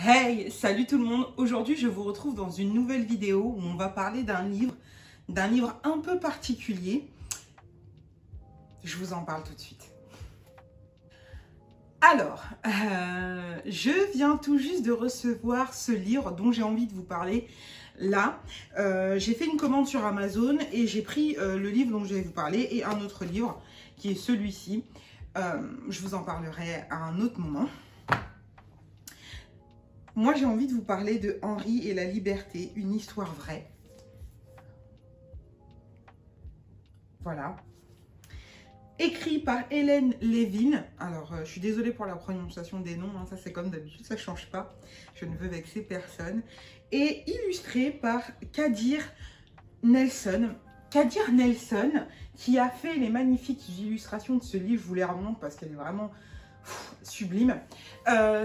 Hey, salut tout le monde. Aujourd'hui, je vous retrouve dans une nouvelle vidéo où on va parler d'un livre un peu particulier. Je vous en parle tout de suite. Alors, je viens tout juste de recevoir ce livre dont j'ai envie de vous parler là. J'ai fait une commande sur Amazon et j'ai pris le livre dont je vais vous parler et un autre livre qui est celui-ci. Je vous en parlerai à un autre moment. Moi, j'ai envie de vous parler de Henri et la liberté, une histoire vraie. Voilà. Écrit par Hélène Lévin. Alors, je suis désolée pour la prononciation des noms, hein, ça c'est comme d'habitude, ça ne change pas. Je ne veux vexer personne. Et illustré par Kadir Nelson. Kadir Nelson, qui a fait les magnifiques illustrations de ce livre, je vous les remonte parce qu'elle est vraiment sublime.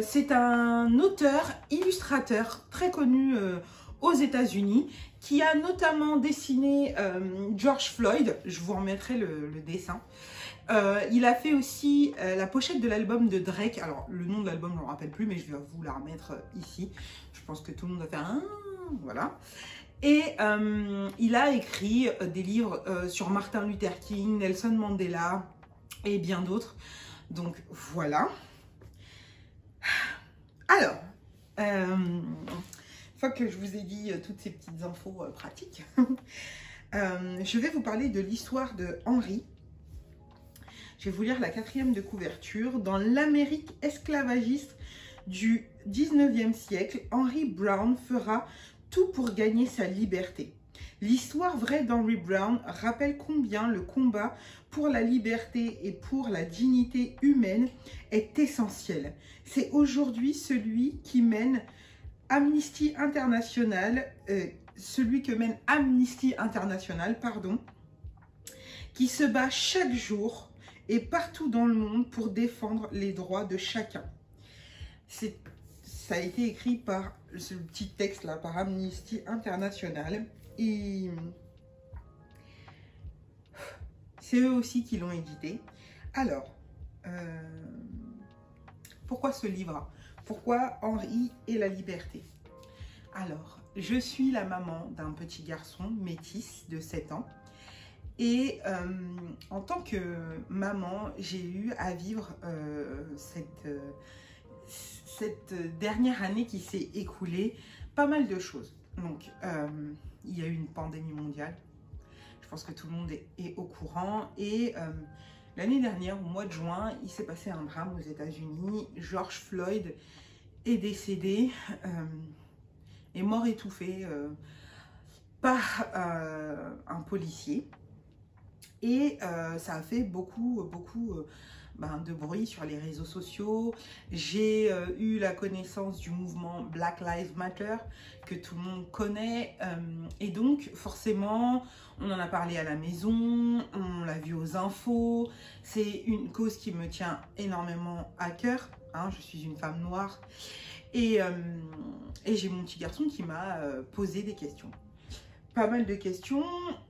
C'est un auteur, illustrateur très connu aux États-Unis, qui a notamment dessiné George Floyd. Je vous remettrai le dessin. Il a fait aussi la pochette de l'album de Drake. Alors, le nom de l'album, je ne me rappelle plus, mais je vais vous la remettre ici. Je pense que tout le monde va faire un... Voilà. Et il a écrit des livres sur Martin Luther King, Nelson Mandela et bien d'autres. Donc, voilà. Alors, une fois que je vous ai dit toutes ces petites infos pratiques, je vais vous parler de l'histoire de Henri. Je vais vous lire la 4e de couverture. Dans l'Amérique esclavagiste du 19e siècle, Henry Brown fera tout pour gagner sa liberté. L'histoire vraie d'Henry Brown rappelle combien le combat pour la liberté et pour la dignité humaine est essentiel. C'est aujourd'hui celui qui mène Amnesty International, qui se bat chaque jour et partout dans le monde pour défendre les droits de chacun. Ça a été écrit par ce petit texte là, par Amnesty International. Et c'est eux aussi qui l'ont édité. Alors, pourquoi ce livre? Pourquoi Henri et la liberté? Alors, je suis la maman d'un petit garçon métis de 7 ans. Et en tant que maman, j'ai eu à vivre cette dernière année qui s'est écoulée, pas mal de choses. Donc, il y a eu une pandémie mondiale. Je pense que tout le monde est au courant. Et l'année dernière, au mois de juin, il s'est passé un drame aux États-Unis. George Floyd est décédé, est mort étouffé par un policier. Et ça a fait beaucoup de bruit sur les réseaux sociaux. J'ai eu la connaissance du mouvement Black Lives Matter que tout le monde connaît. Et donc, forcément, on en a parlé à la maison, on l'a vu aux infos. C'est une cause qui me tient énormément à cœur. Hein, je suis une femme noire. Et j'ai mon petit garçon qui m'a posé des questions. Pas mal de questions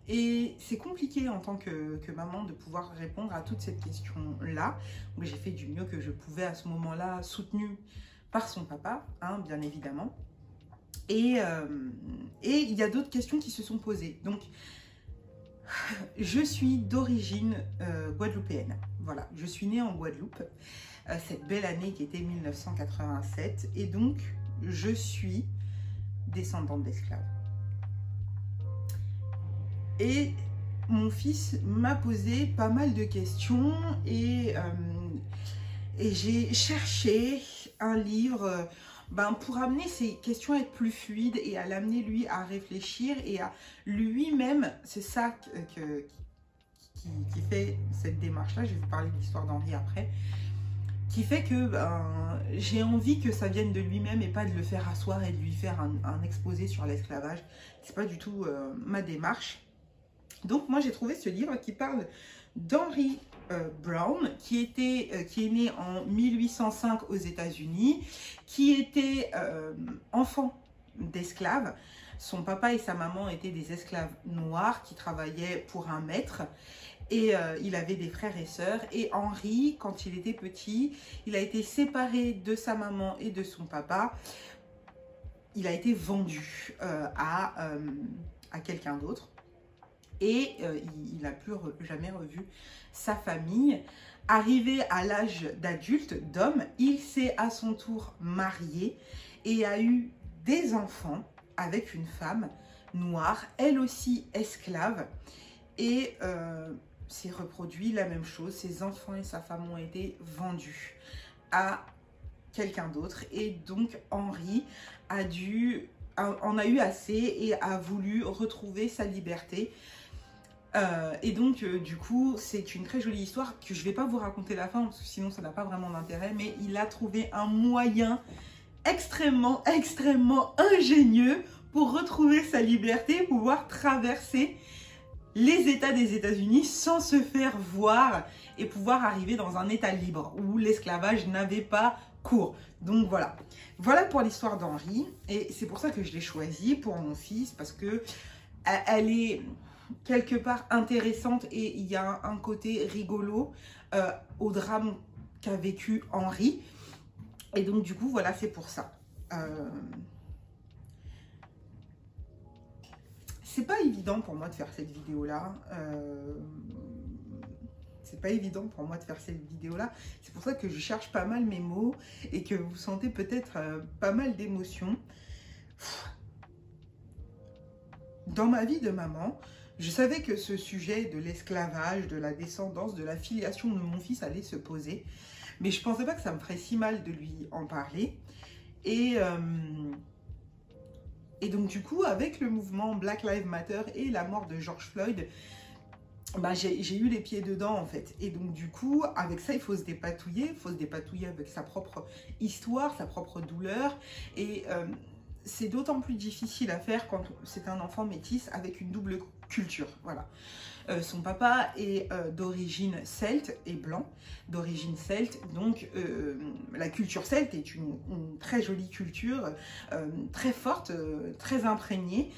et c'est compliqué en tant que maman de pouvoir répondre à toutes ces questions-là. Donc j'ai fait du mieux que je pouvais à ce moment-là, soutenue par son papa, hein, bien évidemment. Et il y a d'autres questions qui se sont posées. Donc, je suis d'origine guadeloupéenne. Voilà, je suis née en Guadeloupe, cette belle année qui était 1987. Et donc, je suis descendante d'esclaves. Et mon fils m'a posé pas mal de questions et j'ai cherché un livre pour amener ces questions à être plus fluides et à l'amener lui à réfléchir et à lui-même, c'est ça qui fait cette démarche-là. Je vais vous parler de l'histoire d'Henri après. Qui fait que j'ai envie que ça vienne de lui-même et pas de le faire asseoir et de lui faire un exposé sur l'esclavage. C'est pas du tout ma démarche. Donc moi j'ai trouvé ce livre qui parle d'Henry Brown, qui est né en 1805 aux États-Unis, qui était enfant d'esclaves. Son papa et sa maman étaient des esclaves noirs qui travaillaient pour un maître. Et il avait des frères et sœurs. Et Henri, quand il était petit, il a été séparé de sa maman et de son papa. Il a été vendu à quelqu'un d'autre. Et il n'a plus jamais revu sa famille. Arrivé à l'âge d'adulte, d'homme, il s'est à son tour marié et a eu des enfants avec une femme noire, elle aussi esclave. Et s'est reproduit la même chose. Ses enfants et sa femme ont été vendus à quelqu'un d'autre. Et donc Henri en a eu assez et a voulu retrouver sa liberté. Et donc, du coup, c'est une très jolie histoire que je ne vais pas vous raconter la fin, parce que sinon, ça n'a pas vraiment d'intérêt. Mais il a trouvé un moyen extrêmement, extrêmement ingénieux pour retrouver sa liberté, pouvoir traverser les États des États-Unis sans se faire voir et pouvoir arriver dans un État libre où l'esclavage n'avait pas cours. Donc voilà. Voilà pour l'histoire d'Henri. Et c'est pour ça que je l'ai choisie pour mon fils, parce que elle est quelque part intéressante et il y a un côté rigolo au drame qu'a vécu Henri. Et donc du coup, voilà, c'est pour ça. C'est pas évident pour moi de faire cette vidéo-là. C'est pas évident pour moi de faire cette vidéo-là. C'est pour ça que je cherche pas mal mes mots et que vous sentez peut-être pas mal d'émotions. Dans ma vie de maman, je savais que ce sujet de l'esclavage, de la descendance, de la filiation de mon fils allait se poser. Mais je pensais pas que ça me ferait si mal de lui en parler. Et donc du coup, avec le mouvement Black Lives Matter et la mort de George Floyd, bah, j'ai eu les pieds dedans en fait. Et donc du coup, avec ça, il faut se dépatouiller. Il faut se dépatouiller avec sa propre histoire, sa propre douleur. Et c'est d'autant plus difficile à faire quand c'est un enfant métis avec une double culture. Voilà. Son papa est d'origine celte et blanc, d'origine celte. Donc la culture celte est une très jolie culture, très forte, très imprégnée.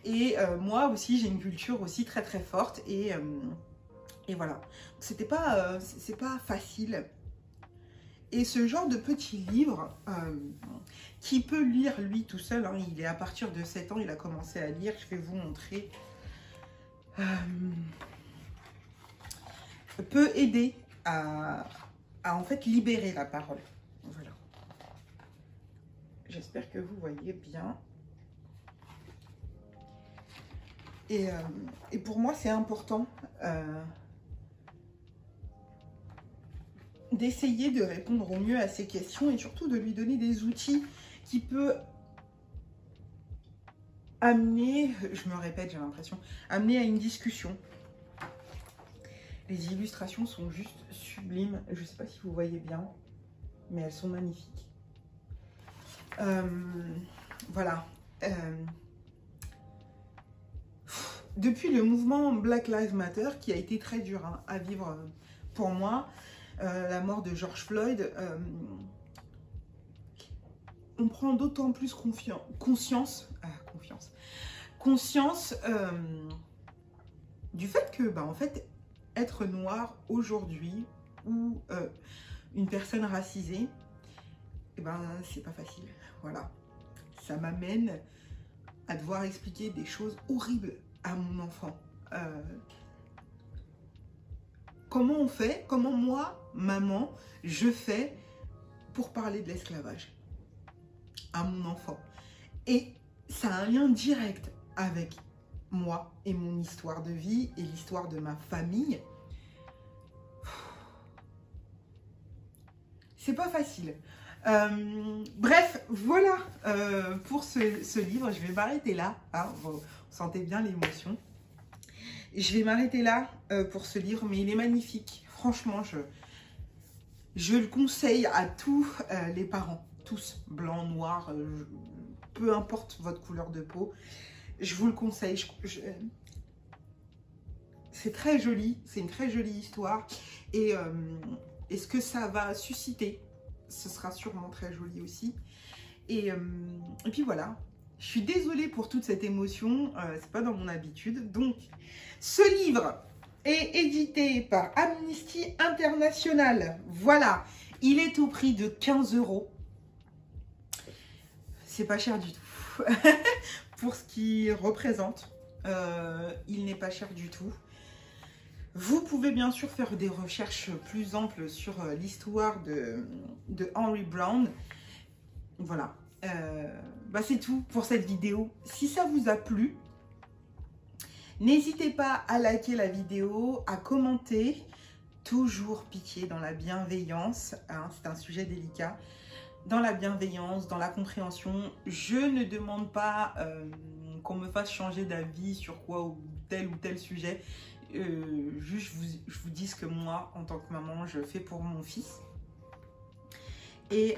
Et moi aussi, j'ai une culture aussi très très forte. Et voilà. C'est pas facile. Et ce genre de petit livre, qui peut lire lui tout seul, hein, il est à partir de 7 ans, il a commencé à lire, je vais vous montrer, peut aider à en fait libérer la parole. Voilà. J'espère que vous voyez bien. Et pour moi, c'est important d'essayer de répondre au mieux à ces questions et surtout de lui donner des outils qui peut amener, je me répète, j'ai l'impression, amener à une discussion. Les illustrations sont juste sublimes. Je ne sais pas si vous voyez bien, mais elles sont magnifiques. Voilà. Depuis le mouvement Black Lives Matter, qui a été très dur hein, à vivre pour moi, la mort de George Floyd, on prend d'autant plus conscience du fait que, bah, en fait, être noir aujourd'hui ou une personne racisée, eh ben, c'est pas facile. Voilà. Ça m'amène à devoir expliquer des choses horribles à mon enfant. Comment on fait, comment moi, maman, je fais pour parler de l'esclavage à mon enfant. Et ça a un lien direct avec moi et mon histoire de vie et l'histoire de ma famille. C'est pas facile. Bref, voilà pour ce livre. Je vais m'arrêter là. Hein, vous sentez bien l'émotion. Je vais m'arrêter là pour ce livre, mais il est magnifique. Franchement, je le conseille à tous les parents. Tous, blancs, noirs, peu importe votre couleur de peau. Je vous le conseille. C'est très joli. C'est une très jolie histoire. Et ce que ça va susciter, ce sera sûrement très joli aussi. Et puis voilà. Je suis désolée pour toute cette émotion. C'est pas dans mon habitude. Donc, ce livre, et édité par Amnesty International. Voilà, il est au prix de 15 €. C'est pas cher du tout. Pour ce qu'il représente, il n'est pas cher du tout. Vous pouvez bien sûr faire des recherches plus amples sur l'histoire de Henry Brown. Voilà, c'est tout pour cette vidéo. Si ça vous a plu, n'hésitez pas à liker la vidéo, à commenter. Toujours pitié dans la bienveillance, hein, c'est un sujet délicat. Dans la bienveillance, dans la compréhension. Je ne demande pas qu'on me fasse changer d'avis sur quoi ou tel sujet. Juste, je vous dis ce que moi, en tant que maman, je fais pour mon fils. Et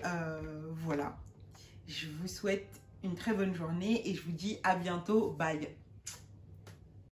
voilà. Je vous souhaite une très bonne journée et je vous dis à bientôt. Bye.